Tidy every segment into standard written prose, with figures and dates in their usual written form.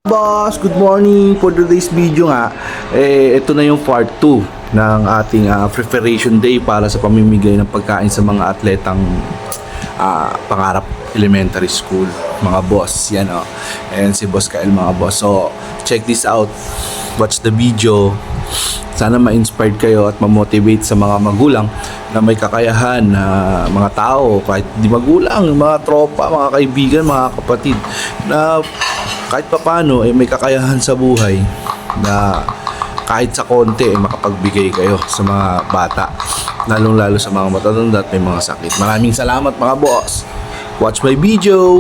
Boss, good morning. For today's video nga, ito na yung part 2 ng ating preparation day para sa pamimigay ng pagkain sa mga atletang Pangarap Elementary School, mga boss. Yan and si Boss Kyle, mga boss. So, check this out. Watch the video. Sana ma-inspired kayo at ma-motivate sa mga magulang na may kakayahan na mga tao, kahit di magulang, mga tropa, mga kaibigan, mga kapatid, na kahit papano may kakayahan sa buhay na kahit sa konti makapagbigay kayo sa mga bata, lalong lalo sa mga matatanda at may mga sakit. Maraming salamat, mga boss. Watch my video.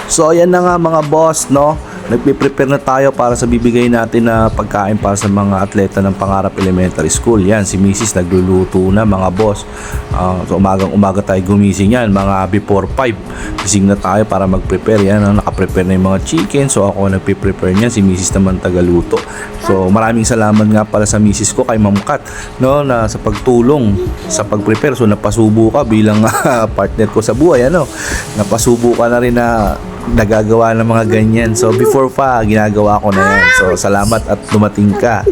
So ayan na nga, mga boss, no? Nagpe-prepare na tayo para sa bibigay natin na pagkain para sa mga atleta ng Pangarap Elementary School. Yan, si Mrs. nagluluto na, mga boss. So umaga tayo gumising yan, mga before 5. Gising na tayo para mag-prepare. Yan, nakaprepare na yung mga chicken. So ako nagpe-prepare niyan, si Mrs. naman tagaluto. So maraming salamat nga pala sa Mrs. ko, kay Ma'am Kat, no, na sa pagtulong sa pag-prepare. So napasubo ka bilang partner ko sa buhay, napasubo ka na rin na nagagawa ng mga ganyan. So before pa, ginagawa ko na yan. So salamat at dumating ka.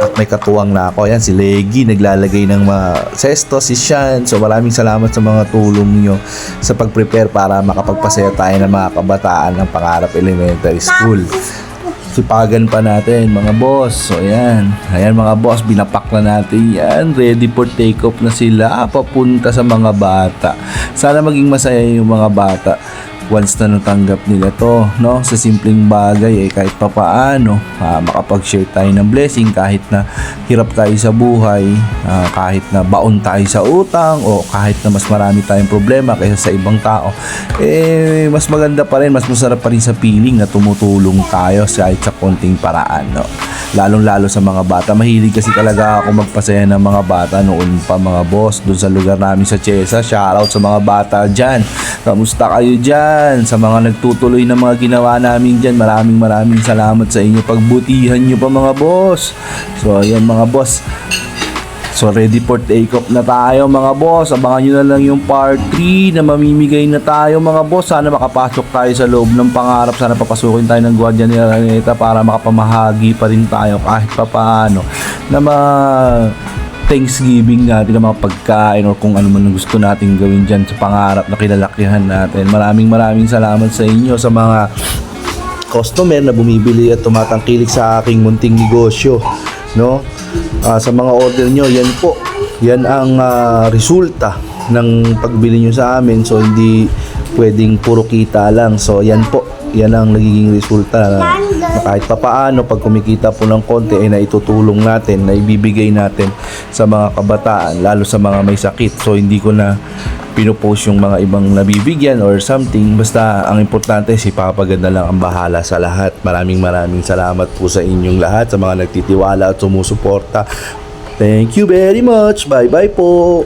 At may katuwang na ako. Yan, si Leggy naglalagay ng mga sesto, si Sean. So maraming salamat sa mga tulong nyo sa pag-prepare para makapagpasaya tayo ng mga kabataan ng Pangarap Elementary School. Sipagan pa natin, mga boss. So ayan, mga boss, binapak na natin yan. Ready for take off na sila papunta sa mga bata. Sana maging masaya yung mga bata once na natanggap nila to, no? Sa simpleng bagay, kahit pa paano makapag-share tayo ng blessing, kahit na hirap tayo sa buhay, kahit na baon tayo sa utang, o kahit na mas marami tayong problema kaysa sa ibang tao, mas maganda pa rin, mas masarap pa rin sa feeling na tumutulong tayo kahit sa konting paraan, no? Lalong-lalo sa mga bata. Mahilig kasi talaga ako magpasaya ng mga bata noon pa, mga boss, dun sa lugar namin sa Chesa. Shoutout sa mga bata dyan. Kamusta kayo dyan? Sa mga nagtutuloy ng mga ginawa namin dyan, maraming salamat sa inyo. Pagbutihan nyo pa, mga boss. So ayan, mga boss, so ready for take off na tayo, mga boss. Abangan nyo na lang yung part 3 na mamimigay na tayo, mga boss. Sana makapasok tayo sa loob ng Pangarap. Sana papasukin tayo ng Guardia ni Araneta para makapamahagi pa rin tayo kahit pa paano na Thanksgiving natin, na mga pagkain or kung ano man ang gusto natin gawin dyan sa Pangarap na kinalakihan natin. Maraming salamat sa inyo, sa mga customer na bumibili at tumatangkilik sa aking munting negosyo, no? Sa mga order nyo, yan ang resulta ng pagbili nyo sa amin. So hindi pwedeng puro kita lang. So yan ang nagiging resulta na kahit papaano pag kumikita po ng konti ay naitutulong natin, na ibibigay natin sa mga kabataan, lalo sa mga may sakit. So hindi ko na pinopost yung mga ibang nabibigyan or something. Basta ang importante, si Papa God na lang ang bahala sa lahat. Maraming salamat po sa inyong lahat, sa mga nagtitiwala at sumusuporta. Thank you very much. Bye bye po.